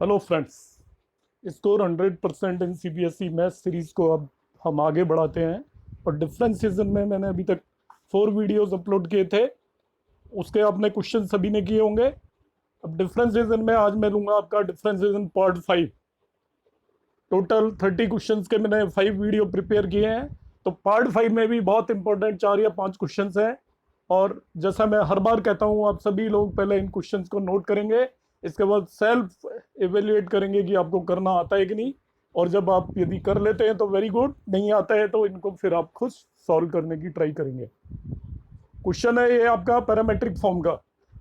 Hello friends. Score 100% इन CBSE math series को अब हम आगे बढ़ाते हैं। और डिफरेंशिएशन में मैंने अभी तक 4 वीडियोस अपलोड किए थे, उसके आपने क्वेश्चन सभी ने किए होंगे। अब डिफरेंशिएशन में आज मैं लूंगा आपका डिफरेंशिएशन पार्ट 5। टोटल 30 क्वेश्चंस के मैंने 5 वीडियो प्रिपेयर किए हैं। तो पार्ट 5 में भी बहुत इंपॉर्टेंट 4 या 5 क्वेश्चंस हैं। और जैसा मैं हर बार कहता हूँ, आप सभी लोग पहले इन क्वेश्चंस को नोट करेंगे, इसके बाद सेल्फ एवेल्युएट करेंगे कि आपको करना आता है कि नहीं। और जब आप यदि कर लेते हैं तो वेरी गुड, नहीं आता है तो इनको फिर आप खुद सॉल्व करने की ट्राई करेंगे। क्वेश्चन है ये आपका पैरामेट्रिक फॉर्म का।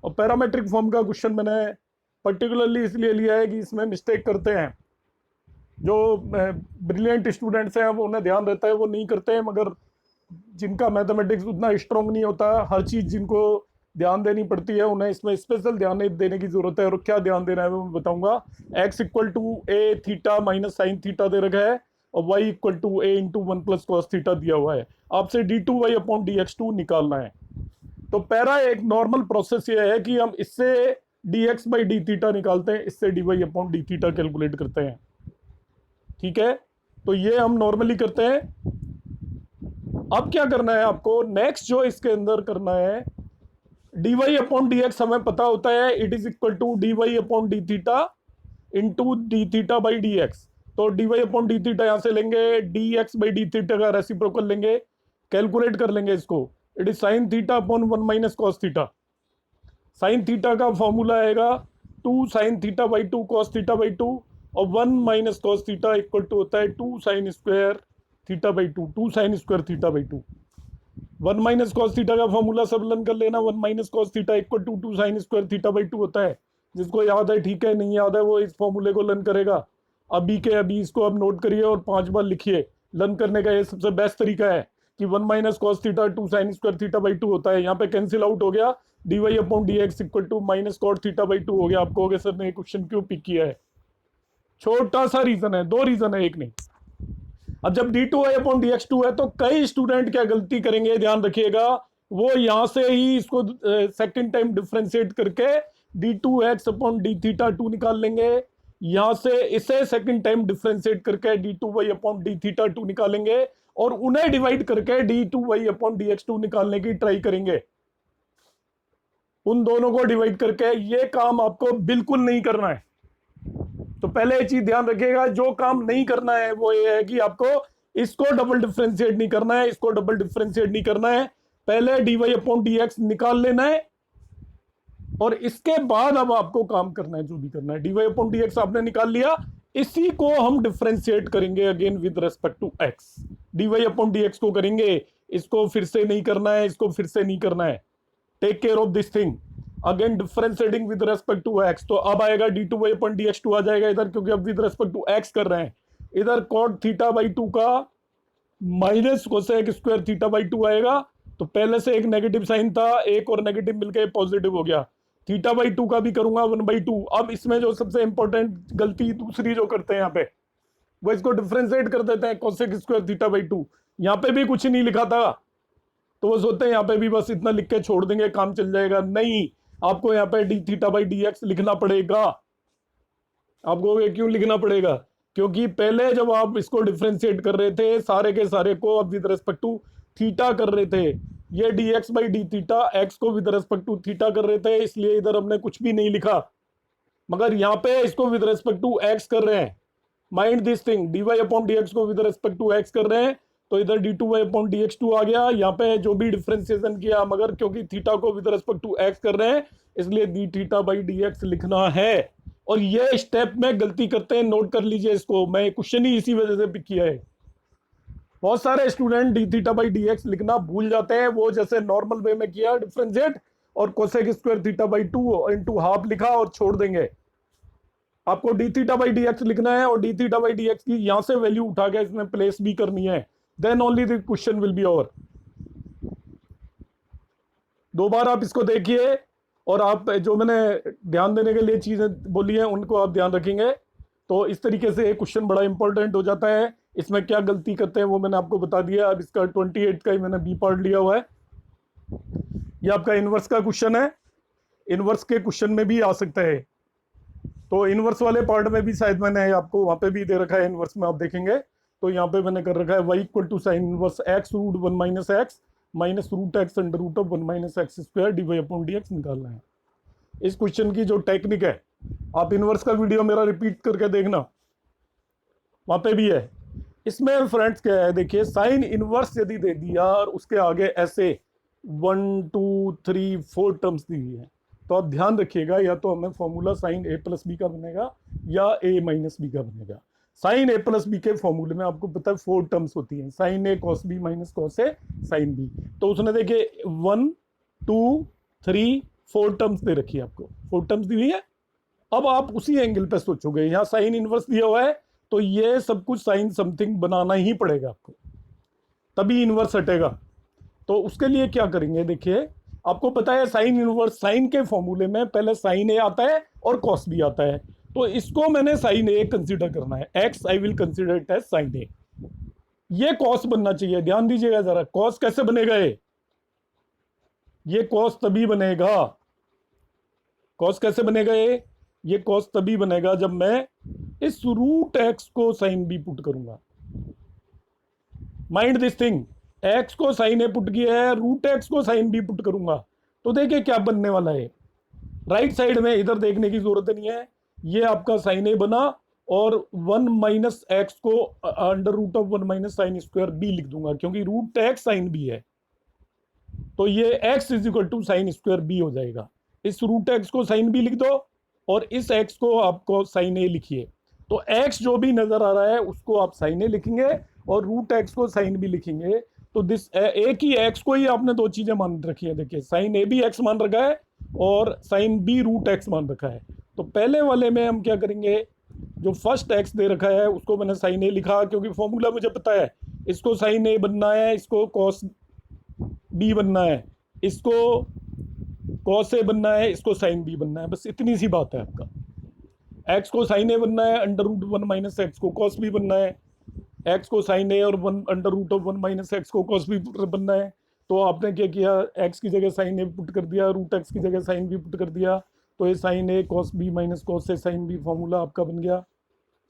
और पैरामेट्रिक फॉर्म का क्वेश्चन मैंने पर्टिकुलरली इसलिए लिया है कि इसमें मिस्टेक करते हैं जो ब्रिलियंट स्टूडेंट्स हैं, वो उन्हें ध्यान रहता है, वो नहीं करते हैं। मगर जिनका मैथमेटिक्स उतना स्ट्रांग नहीं होता, हर चीज़ जिनको ध्यान देनी पड़ती है, उन्हें इसमें स्पेशल ध्यान देने की जरूरत है। और क्या ध्यान देना है वो मैं बताऊंगा। x equal to a theta minus sine theta दे रखा है, और y equal to a into one plus cos theta दिया हुआ है। आपसे d2y अपॉन dx2 निकालना है। तो पैरा एक नॉर्मल प्रोसेस ये है कि हम इससे dx बाई डी थीटा निकालते हैं, इससे dy upon D theta calculate करते हैं। ठीक है, तो ये हम नॉर्मली करते हैं। अब क्या करना है आपको, नेक्स्ट जो इसके अंदर करना है, dy अपॉन डी एक्स हमें पता होता है, it is equal to dy upon D theta into D theta by D X. तो dy अपॉन डी थीटा यहां से लेंगे, dx बाई डी थीटा का रेसिप्रोकल लेंगे, कैलकुलेट कर लेंगे इसको। It is sine theta upon 1 minus cos theta. Sine theta का फॉर्मूला आएगा 2 sine theta by 2 cos theta by 2, और 1 minus cos theta equal to होता है 2 sine square theta by 2, 2 sine square theta by 2। 1 minus cos theta का formula सब learn कर लेना। 1 minus cos theta equal to 2 sine square theta by 2 होता है। जिसको याद है ठीक है, नहीं याद है वो इस फॉर्मूले को लन करेगा। अभी के अभी इसको अब नोट करिए और 5 बार लिखिए। लन करने का ये सबसे बेस्ट तरीका है कि 1 minus cos theta 2 sine square theta by 2 होता है। यहाँ पे कैंसिल आउट हो गया, D Y upon D X equal to minus cot theta by 2 हो गया। आपको हो सर ने क्वेश्चन क्यों पिक किया है? छोटा सा रीजन है, 2 रीजन है, एक नहीं। अब जब d2y अपॉन dx2 है तो कई स्टूडेंट क्या गलती करेंगे, ध्यान रखिएगा, वो यहां से ही इसको सेकंड टाइम डिफरेंशिएट करके d2x अपॉन डी थीटा 2 निकाल लेंगे। यहां से इसे सेकंड टाइम डिफरेंशिएट करके d2y अपॉन डी थीटा 2 निकालेंगे, और उन्हें डिवाइड करके d2y अपॉन dx2 निकालने की ट्राई करेंगे। उन दोनों को डिवाइड करके ये काम आपको बिल्कुल नहीं करना है। तो पहले ये चीज ध्यान रखिएगा, जो काम नहीं करना है वो ये है कि आपको इसको डबल डिफरेंशिएट नहीं करना है, इसको डबल डिफरेंशिएट नहीं करना है। पहले dy अपॉन dx निकाल लेना है, और इसके बाद अब आपको काम करना है जो भी करना है। dy अपॉन dx आपने निकाल लिया, इसी को हम डिफरेंशिएट करेंगे again with respect to x। dy upon dx को करेंगे, इसको फिर से नहीं करना है, इसको फिर से नहीं करना है। Take care of this thing. Again differentiating with respect to x, तो अब आएगा d2y अपॉन dx2 आ जाएगा इधर, क्योंकि अब विद रेस्पेक्ट टू x कर रहे हैं। इधर कॉट थीटा बाई 2 का minus cosec square theta by 2 आएगा। तो पहले से एक नेगेटिव साइन था, एक और नेगेटिव मिलकर पॉजिटिव हो गया। थीटा बाई 2 का भी करूंगा 1/2। अब इसमें जो सबसे इंपॉर्टेंट गलती दूसरी जो करते हैं यहाँ पे, वो इसको डिफरेंशिएट कर देते हैं कोसेक स्क्वायर थीटा बाई 2। यहाँ पे भी कुछ नहीं लिखा था, तो वो सोचते हैं यहाँ पे भी बस इतना लिख के छोड़ देंगे काम चल जाएगा। नहीं, आपको यहाँ पे D theta by D x लिखना पड़ेगा। आपको ये क्यों लिखना पड़ेगा? क्योंकि पहले जब आप इसको डिफरेंशिएट कर रहे थे सारे के सारे को, अब विद रेस्पेक्ट टू थीटा कर रहे थे। ये D x by D theta x को विद रेस्पेक्ट टू थीटा कर रहे थे, इसलिए इधर हमने कुछ भी नहीं लिखा। मगर यहाँ पे इसको विद रेस्पेक्ट टू एक्स कर रहे हैं। Mind this thing, D Y upon D X को विद रेस्पेक्ट टू एक्स कर रहे हैं, तो इधर d2y अपॉन dx2 आ गया। यहाँ पे जो भी डिफरेंशिएशन किया, मगर क्योंकि थीटा को विद रेस्पेक्ट टू x कर रहे हैं, इसलिए डी थीटा बाई dx लिखना है। और ये स्टेप में गलती करते हैं, नोट कर लीजिए इसको। मैं क्वेश्चन ही इसी वजह से पिक किया है। बहुत सारे student D theta by dx लिखना भूल जाते हैं। वो जैसे नॉर्मल वे में किया डिफरेंशिएट, और cosec square theta by 2 into half लिखा और छोड़ देंगे। आपको डी थीटा बाई dx लिखना है, और डी थीटा बाई dx की यहां से वैल्यू उठा के इसमें प्लेस भी करनी है। Then only the question will be over। 2 बार आप इसको देखिए, और आप जो मैंने ध्यान देने के लिए चीजें बोली हैं उनको आप ध्यान रखेंगे, तो इस तरीके से एक क्वेश्चन बड़ा इंपॉर्टेंट हो जाता है। इसमें क्या गलती करते हैं वो मैंने आपको बता दिया। अब इसका 28 का ही मैंने बी पार्ट लिया हुआ है। ये आपका इनवर्स का क्वेश्चन है। इनवर्स के क्वेश्चन में भी आ सकता है। तो इनवर्स वाले पार्ट में भी शायद मैंने आपको वहां पे भी दे रखा है, इनवर्स में आप देखेंगे तो यहाँ पे मैंने कर रखा है y equal to sine inverse X root one minus X minus root X under root of one minus X square D Y upon D X निकालना है। इस क्वेश्चन की जो टेक्निक है, आप इनवर्स का वीडियो मेरा रिपीट करके देखना, वहां पे भी है। इसमें फ्रेंड्स क्या है, देखिए साइन इनवर्स यदि दे दिया और उसके आगे ऐसे 1 2 3 4 टर्म्स दी हुई है, तो आप ध्यान रखिएगा या तो हमें फॉर्मूला साइन ए प्लस बी का बनेगा या ए माइनस बी का बनेगा। साइन ए प्लस बी के फॉर्मूले में आपको पता है 4 टर्म्स होती हैं, sign A cos B minus cos A sine B. तो उसने देखिए 1 2 3 4 टर्म्स दे रखी है, आपको 4 टर्म्स दी हुई है। अब आप उसी एंगल पे सोचोगे, यहाँ साइन इनवर्स दिया हुआ है तो ये सब कुछ साइन समथिंग बनाना ही पड़ेगा आपको, तभी इनवर्स हटेगा। तो उसके लिए क्या करेंगे, देखिए आपको पता है साइन इनवर्स, साइन के फॉर्मूले में पहले साइन ए आता है और कॉस बी आता है, तो इसको मैंने साइन ए कंसीडर करना है, x I will consider it as sine a. ये कॉस बनना चाहिए, ध्यान दीजिएगा जरा, कॉस कैसे बनेगा, ये कॉस तभी बनेगा, कॉस कैसे बनेगा, ये कॉस तभी बनेगा जब मैं इस रूट एक्स को साइन बी पुट करूंगा। माइंड दिस थिंग, एक्स को साइन ए पुट किया है, रूट एक्स को साइन बी पुट करूंगा, तो देखिए क्या बनने वाला है। राइट साइड में इधर देखने की जरूरत नहीं है, ये आपका साइन ए बना और 1 माइनस एक्स को under root of 1 minus sine square B लिख दूंगा, क्योंकि रूट एक्स साइन बी है, तो ये X is equal to sine square B हो जाएगा। इस रूट एक्स को साइन बी लिख दो और इस एक्स को आपको साइन ए लिखिए, तो एक्स जो भी नजर आ रहा है उसको आप साइन ए लिखेंगे और रूट एक्स को साइन बी लिखेंगे। तो दिस एक ही एक्स को ही आपने दो चीजें मान रखी है, देखिए साइन ए भी एक्स मान रखा है और साइन बी रूट एक्स मान रखा है। तो पहले वाले में हम क्या करेंगे, जो फर्स्ट एक्स दे रखा है उसको मैंने साइन ए लिखा, क्योंकि फॉर्मूला मुझे पता है, इसको साइन ए बनना है, इसको कॉस बी बनना है, इसको कॉस ए बनना है, इसको साइन बी बनना है, बस इतनी सी बात है। आपका एक्स को साइन ए बनना है, अंडर रूट 1 माइनस एक्स को कॉस बी बनना है, एक्स को साइन ए और 1 under root of 1 minus X को कॉस बी बनना है। तो आपने क्या किया, एक्स की जगह साइन ए पुट कर दिया, रूट एक्स की जगह साइन बी पुट कर दिया, तो ये sign A cos B minus cos A sine B formula आपका बन गया।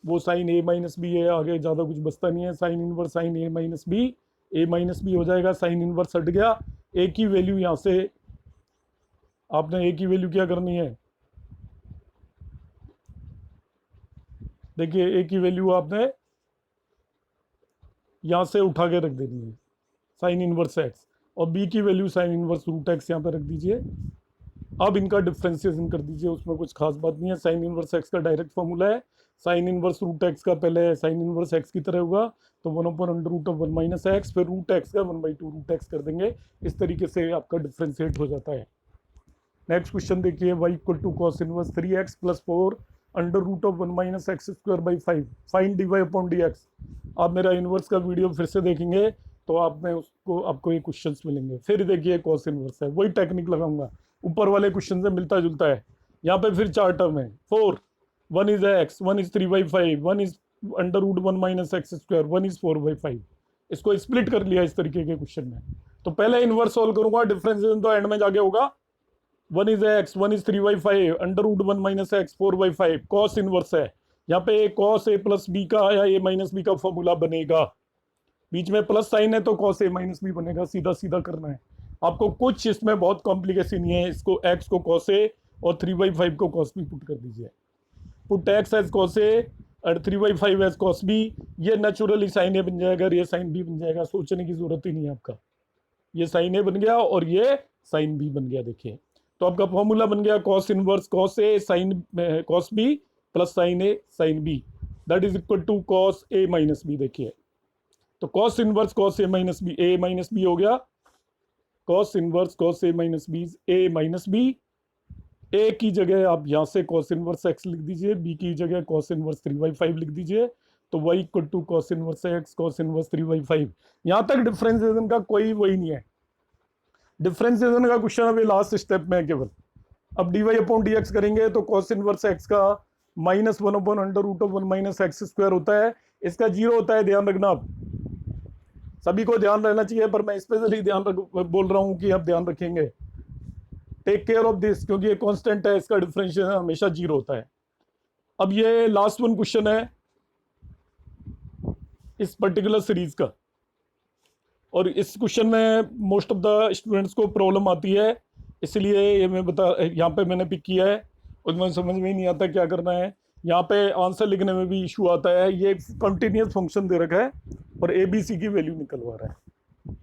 वो साइन ए माइनस बी है, आगे ज़्यादा कुछ बचता नहीं है, साइन इनवर्स साइन ए माइनस बी हो जाएगा, साइन इनवर्स हट गया। ए की वैल्यू यहाँ से आपने ए की वैल्यू क्या करनी है, देखिए ए की वैल्यू आपने यहाँ से उठा के रख देनी है, साइन इनवर्स एक्स, और बी की value sine inverse root X यहाँ पे रख दीजिए। अब इनका डिफ्रेंसिएशन कर दीजिए, उसमें कुछ खास बात नहीं है, साइन इनवर्स एक्स का डायरेक्ट फॉर्मूला है, साइन इनवर्स रूट एक्स का पहले साइन इनवर्स एक्स की तरह होगा, तो 1/√1 माइनस एक्स, फिर रूट एक्स का 1/2 रूट एक्स कर देंगे। इस तरीके से आपका डिफ्रेंशिएट हो जाता है। नेक्स्ट क्वेश्चन देखिए, y equal to cos inverse 3x plus 4 under root of 1 minus X square by 5 find D Y upon D X. आप मेरा इनवर्स का वीडियो फिर से देखेंगे तो आप में उसको आपको ये क्वेश्चंस मिलेंगे। फिर देखिए कॉस इनवर्स है, वही टेक्निक लगाऊंगा, ऊपर वाले क्वेश्चन से मिलता जुलता है। यहाँ पे फिर 4 टर्म है, 4, 1 is X, 1 is 3/5, 1 is under root 1 minus X square, 1 is 4/5। इसको स्प्लिट कर लिया इस तरीके के क्वेश्चन में। तो पहले इनवर्स सॉल्व करूंगा, डिफरेंशिएशन तो एंड में जाके होगा। 1 is X, 1 is 3/5, under root 1 minus X 4/5, cos inverse है। यहाँ पे कॉस ए प्लस बी का या ए माइनस बी का फॉर्मूला बनेगा, बीच में प्लस साइन है तो कॉस ए माइनस बी बनेगा, सीधा सीधा करना है आपको, कुछ इसमें बहुत कॉम्प्लिकेशन नहीं है। इसको एक्स को कॉस ए और 3/5 को कॉस बी पुट कर दीजिए, put x as cos A और 3/5 एज कॉस बी, ये नेचुरली साइन ए बन जाएगा, ये साइन बी बन जाएगा, सोचने की जरूरत ही नहीं है आपका। ये साइन ए बन गया और ये साइन बी बन गया। देखिए तो आपका फॉर्मूला बन गया cos inverse cos A sine cos B plus sine A sine B, that is equal to cos A minus B. देखिए तो cos inverse cos A minus B हो गया, cos inverse cos A minus B. A की जगह आप यहाँ से cos inverse x लिख दीजिए, बी की जगह कॉस इनवर्स 3/5 लिख दीजिए, तो y equal to cos inverse X cos inverse 3/5। यहाँ तक डिफरेंशिएशन का कोई वही नहीं है, डिफरेंशिएशन का क्वेश्चन अभी लास्ट स्टेप में है केवल। अब dy अपॉन डी एक्स करेंगे तो कॉस इनवर्स एक्स का -1/√1 माइनस एक्स स्क्वायर होता है, इसका 0 होता है, ध्यान रखना। आप सभी को ध्यान रहना चाहिए, पर मैं स्पेशली बोल रहा हूँ कि आप ध्यान रखेंगे, टेक केयर ऑफ दिस, क्योंकि ये कांस्टेंट है, इसका डिफरेंशिएशन हमेशा 0 होता है। अब ये लास्ट वन क्वेश्चन है इस पर्टिकुलर सीरीज का, और इस क्वेश्चन में मोस्ट ऑफ द स्टूडेंट्स को प्रॉब्लम आती है, इसलिए ये मैं यहाँ पे मैंने पिक किया है। उसमें समझ में ही नहीं आता क्या करना है, यहाँ पे आंसर लिखने में भी इशू आता है। ये कंटिन्यूस फंक्शन दे रखा है और ए बी सी की वैल्यू निकलवा रहा है।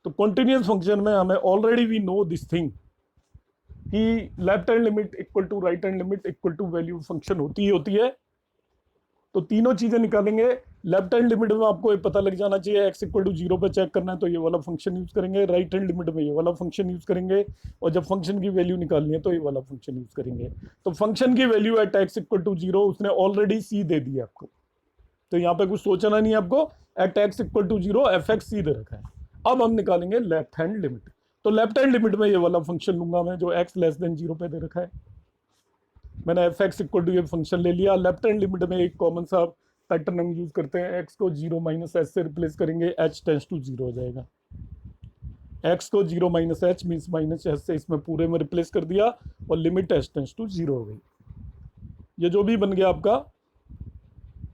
तो कंटिन्यूस फंक्शन में हमें already we know this thing कि left hand limit equal to right hand limit equal to value function होती है। तो तीनों चीजें निकालेंगे। लेफ्ट हैंड लिमिट में आपको ये पता लग जाना चाहिए x इक्वल टू 0 पे चेक करना है तो ये वाला फंक्शन यूज करेंगे, राइट हैंड लिमिट में ये वाला फंक्शन यूज करेंगे, और जब फंक्शन की वैल्यू निकालनी है तो ये वाला फंक्शन यूज करेंगे। तो फंक्शन की value at x equal to 0 उसने ऑलरेडी c दे दी आपको, तो यहाँ पे कुछ सोचना नहीं है आपको। At x equal to 0 fx c दे रखा है। अब हम निकालेंगे लेफ्ट हैंड लिमिट। तो लेफ्ट हैंड लिमिट में ये वाला फंक्शन लूंगा मैं जो x लेस देन 0 पे दे रखा है। मैंने एफ एक्स इक्वल टू ये फंक्शन ले लिया। लेफ्ट हैंड लिमिट में एक कॉमन सा पैटर्न हम यूज करते हैं, x को 0 माइनस एच से रिप्लेस करेंगे, h टेंस टू 0 हो जाएगा। x को 0 minus H means minus H से इसमें पूरे में रिप्लेस कर दिया और लिमिट h टेंस टू 0 हो गई। ये जो भी बन गया आपका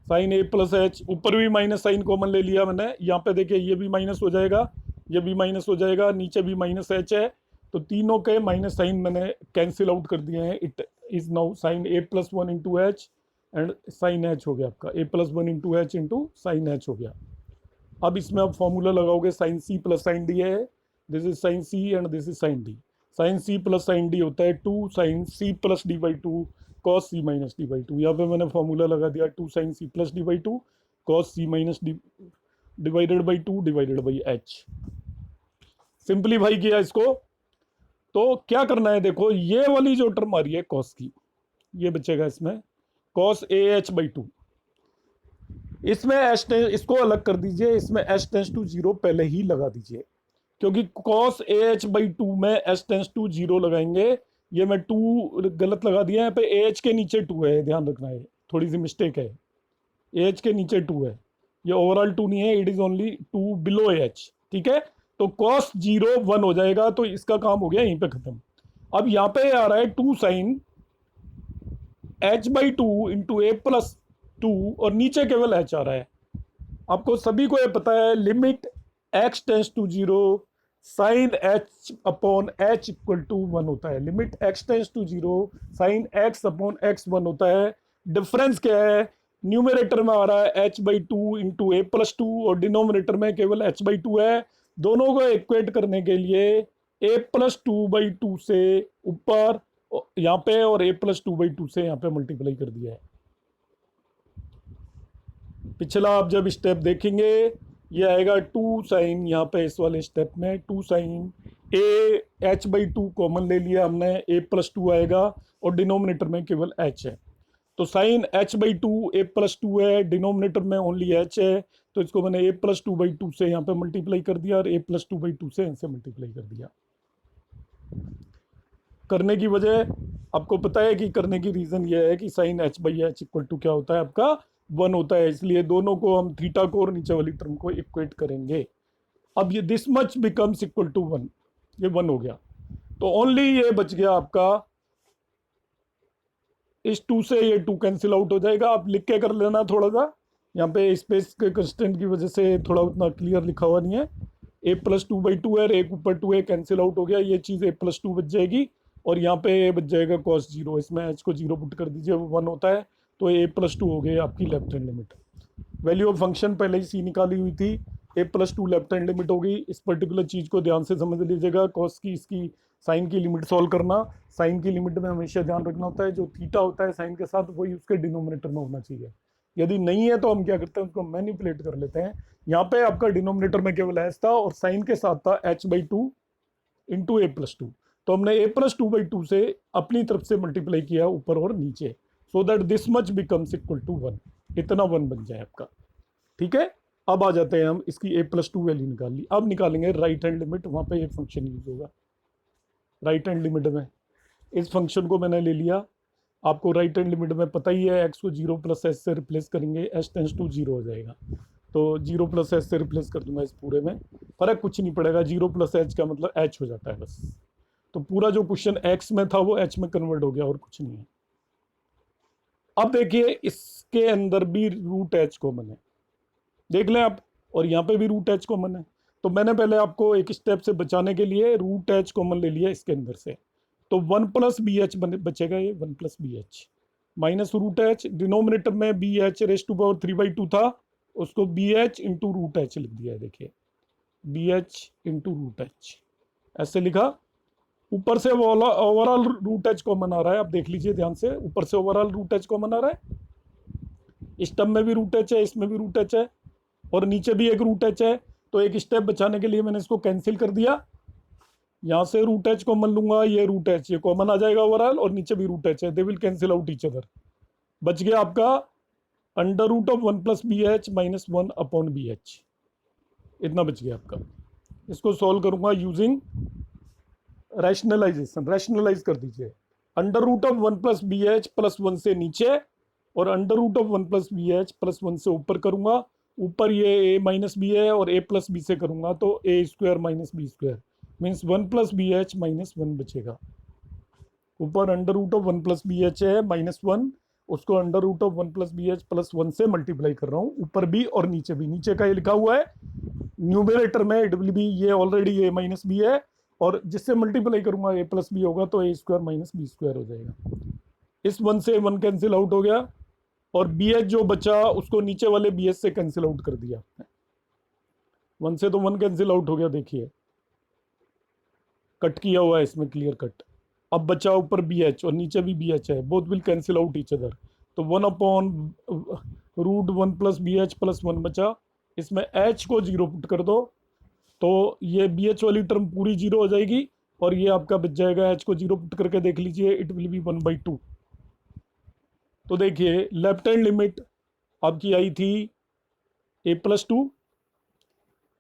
साइन a प्लस एच, ऊपर भी माइनस साइन कॉमन ले लिया मैंने। यहाँ पे देखिए ये भी माइनस हो जाएगा, ये भी माइनस हो जाएगा, नीचे भी माइनस एच है, तो तीनों के माइनस साइन मैंने कैंसिल आउट कर दिए हैं। It is now sine a plus 1 into h and sine h हो गया आपका, a plus 1 into h into sine h हो गया। अब इसमें आप फॉर्मूला लगाओगे, sine C plus sine D है, this is sine C and this is sine D. Sine C plus sine D होता है 2 sine C plus D by 2 cos C minus D by 2। यहाँ पे मैंने फॉर्मूला लगा दिया 2 sine C plus D by 2 cos C minus D divided by 2 divided by H. Simplify किया इसको, तो क्या करना है देखो, ये वाली जो टर्म आ रही है कॉस की, ये बचेगा इसमें कॉस ए एच बाई 2। इसमें एच इसको अलग कर दीजिए, इसमें एच टेंस टू 0 पहले ही लगा दीजिए, क्योंकि कॉस ए एच बाई 2 में एच टेंस टू 0 लगाएंगे। ये मैं 2 गलत लगा दिया, यहाँ पे ए एच के नीचे 2 है, ध्यान रखना है, थोड़ी सी मिस्टेक है। ए एच के नीचे 2 है, ये ओवरऑल 2 नहीं है, it is only 2 below A H, ठीक है। तो कॉस 0 1 हो जाएगा, तो इसका काम हो गया यहीं पे खत्म। अब यहाँ पे आ रहा है 2 sine H by 2 into A plus 2 और नीचे केवल एच आ रहा है। आपको सभी को ये पता है limit X tends to 0 sine H upon H equal to 1 होता है। Limit X tends to 0 sine X upon X 1 होता है। डिफरेंस क्या है, न्यूमरेटर में आ रहा है H by 2 into A plus 2 और डिनोमिनेटर में केवल एच बाई 2 है। दोनों को इक्वेट करने के लिए ए प्लस 2 बाई 2 से ऊपर यहाँ पे और a प्लस 2 बाई 2 से यहाँ पे मल्टीप्लाई कर दिया है। पिछला आप जब स्टेप देखेंगे ये आएगा 2 साइन, यहाँ पे इस वाले स्टेप में 2 sine a h by 2 common ले लिया हमने, a प्लस 2 आएगा और डिनोमिनेटर में केवल h है। तो sine h by 2 a plus 2 है, डिनोमिनेटर में ओनली h है, तो इसको मैंने a प्लस 2 बाई 2 से यहाँ पे मल्टीप्लाई कर दिया और a प्लस 2 बाई 2 से इनसे मल्टीप्लाई कर दिया। करने की वजह आपको पता है कि करने की रीजन ये है कि sine h by H equal to क्या होता है आपका 1 होता है, इसलिए दोनों को हम थीटा को और नीचे वाली टर्म को इक्वेट करेंगे। अब ये this much becomes equal to 1, ये 1 हो गया, तो ओनली ये बच गया आपका, इस 2 से ये 2 कैंसिल आउट हो जाएगा। आप लिख के कर लेना थोड़ा सा, यहाँ पे स्पेस के कंस्टेंट की वजह से थोड़ा उतना क्लियर लिखा हुआ नहीं है। a प्लस 2 बाई 2 है, एक ऊपर 2 है, कैंसिल आउट हो गया, ये चीज़ a प्लस 2 बच जाएगी और यहाँ पे बच जाएगा cos 0। इसमें h को 0 पुट कर दीजिए, वो 1 होता है, तो a प्लस 2 हो गई आपकी left hand limit. Value of function पहले ही c निकाली हुई थी, a plus 2 left hand limit हो गई। इस पर्टिकुलर चीज़ को ध्यान से समझ लीजिएगा, cos की इसकी साइन की लिमिट सॉल्व करना। साइन की लिमिट में हमेशा ध्यान रखना होता है जो थीटा होता है साइन के साथ वही उसके डिनोमिनेटर में होना चाहिए। यदि नहीं है तो हम क्या करते हैं, उसको मैनिपुलेट कर लेते हैं। यहाँ पे आपका डिनोमिनेटर में केवल एच था और साइन के साथ था H by 2 into A plus 2, तो हमने a प्लस 2 बाई 2 से अपनी तरफ से मल्टीप्लाई किया ऊपर और नीचे, so that this much becomes equal to 1, इतना 1 बन जाए आपका, ठीक है। अब आ जाते हैं हम, इसकी a प्लस 2 वैल्यू निकाल ली। अब निकालेंगे राइट हैंड लिमिट, वहाँ पे ये फंक्शन यूज होगा। राइट हैंड लिमिट में इस फंक्शन को मैंने ले लिया, आपको राइट हैंड लिमिट में पता ही है, x को 0 प्लस एच से रिप्लेस करेंगे, h टेंस टू 0 हो जाएगा, तो 0 प्लस एच से रिप्लेस कर दूंगा इस पूरे में, फर्क कुछ नहीं पड़ेगा, 0 प्लस एच का मतलब h हो जाता है बस। तो पूरा जो क्वेश्चन x में था वो h में कन्वर्ट हो गया और कुछ नहीं है। अब देखिए इसके अंदर भी रूट एच कॉमन है, देख लें आप, और यहाँ पे भी रूट एच कॉमन है। तो मैंने पहले आपको एक स्टेप से बचाने के लिए रूट एच कॉमन ले लिया इसके अंदर से, तो 1 प्लस बी एच बचेगा, ये 1 plus B H minus root h, denominator में b h raise to power 3/2 था, उसको b h into root h लिख दिया है, देखिए b h into root h ऐसे लिखा। ऊपर से ओवरऑल रूट एच कॉमन आ रहा है, आप देख लीजिए ध्यान से, ऊपर से ओवरऑल रूट एच कॉमन आ रहा है, इस टर्म में भी रूट एच है, इसमें भी रूट एच है, और नीचे भी एक रूट एच है। तो एक स्टेप बचाने के लिए मैंने इसको कैंसिल कर दिया, यहाँ से रूट एच कॉमन लूंगा, ये रूट एच ये कॉमन आ जाएगा ओवरऑल, और नीचे भी रूट एच है, they will cancel out each other. बच गया आपका under root of 1 plus B H minus 1 upon B H, इतना बच गया आपका। इसको सॉल्व करूंगा यूजिंग रैशनलाइजेशन, रैशनलाइज कर दीजिए, under root of 1 plus B H plus 1 से नीचे, और under root of 1 plus B H plus 1 से ऊपर करूंगा, ऊपर ये ए माइनस बी है और ए प्लस बी से करूंगा तो a square minus b square means 1 plus B H minus 1 बचेगा। ऊपर under root of 1 plus B H है माइनस 1, उसको under root of 1 plus B H plus 1 से मल्टीप्लाई कर रहा हूँ, ऊपर भी और नीचे भी। नीचे का ये लिखा हुआ है न्यूमरेटर में इट विल बी, ये ऑलरेडी ए माइनस बी है, और जिससे मल्टीप्लाई करूंगा ए प्लस बी होगा तो a square minus b square हो जाएगा। इस 1 से 1 कैंसिल आउट हो गया, और बी एच जो बचा उसको नीचे वाले बी एच से कैंसिल आउट कर दिया, 1 से तो 1 कैंसिल आउट हो गया, देखिए कट किया हुआ है इसमें, क्लियर कट। अब बचा ऊपर बी एच और नीचे भी बी एच है, both will cancel out each other, तो 1 upon root 1 plus B H plus 1 बचा, इसमें एच को 0 पुट कर दो तो ये बी एच वाली टर्म पूरी 0 हो जाएगी, और ये आपका बच जाएगा, एच को 0 पुट करके देख लीजिए, इट विल बी 1/2। तो देखिए लेफ्ट हैंड लिमिट आपकी आई थी a plus 2,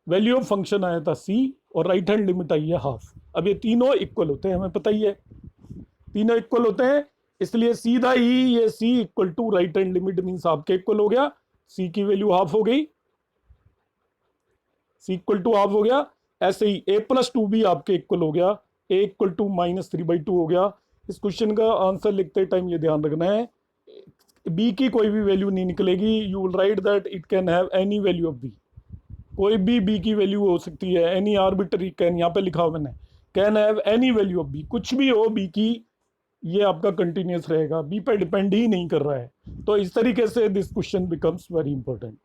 value of function आया था c, और राइट हैंड लिमिट आई है हाफ। अब ये तीनों इक्वल होते हैं, हमें पता ही है तीनों इक्वल होते हैं, इसलिए सीधा ही ये c equal to right hand limit means आपके इक्वल हो गया, c की वैल्यू हाफ हो गई, c इक्वल टू हाफ हो गया। ऐसे ही a प्लस 2 भी आपके इक्वल हो गया, a इक्वल टू माइनस 3/2 हो गया। इस क्वेश्चन का आंसर लिखते टाइम ये ध्यान रखना है, b की कोई भी वैल्यू नहीं निकलेगी, you will write that it can have any value of b, कोई भी b की वैल्यू हो सकती है, एनी आर्बिटरी कैन, यहाँ पे लिखा हुआ मैंने, can have any value of b, कुछ भी हो b की, ये आपका कंटिन्यूस रहेगा, b पे डिपेंड ही नहीं कर रहा है। तो इस तरीके से this question becomes very important.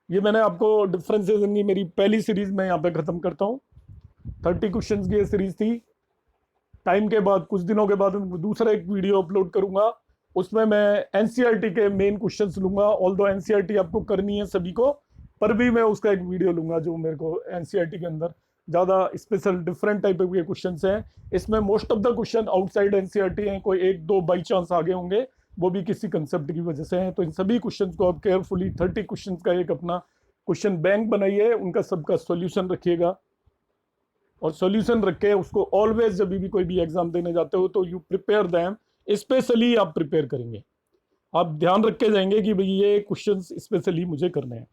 ये मैंने आपको डिफरेंसेस की मेरी पहली सीरीज में यहाँ पे खत्म करता हूँ, 30 क्वेश्चंस की ये सीरीज थी। टाइम के बाद कुछ दिनों के बाद दूसरा एक वीडियो अपलोड करूंगा, उसमें मैं एनसीईआरटी के मेन क्वेश्चंस लूंगा, ऑल्दो एनसीईआरटी आपको करनी है सभी को, पर भी मैं उसका एक वीडियो लूंगा जो मेरे को एनसीईआरटी के अंदर ज़्यादा स्पेशल डिफरेंट टाइप के क्वेश्चंस हैं। इसमें most of the question outside NCERT हैं, कोई 1-2 बाई चांस आगे होंगे, वो भी किसी कंसेप्ट की वजह से हैं। तो इन सभी क्वेश्चंस को आप केयरफुली 30 क्वेश्चंस का एक अपना क्वेश्चन बैंक बनाइए, उनका सबका सॉल्यूशन रखिएगा, और सॉल्यूशन रख के उसको ऑलवेज जब भी कोई भी एग्जाम देने जाते हो तो यू प्रिपेयर दैम, स्पेशली आप प्रिपेयर करेंगे, आप ध्यान रख के जाएंगे कि भाई ये क्वेश्चंस स्पेशली मुझे करने हैं।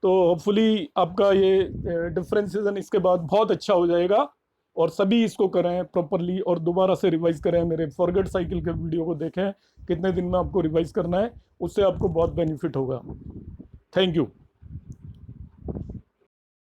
तो होपफुली आपका ये डिफरेंशिएशन इसके बाद बहुत अच्छा हो जाएगा, और सभी इसको करें प्रॉपरली, और दोबारा से रिवाइज करें, मेरे फॉरगेट साइकिल के वीडियो को देखें, कितने दिन में आपको रिवाइज करना है, उससे आपको बहुत बेनिफिट होगा। Thank you.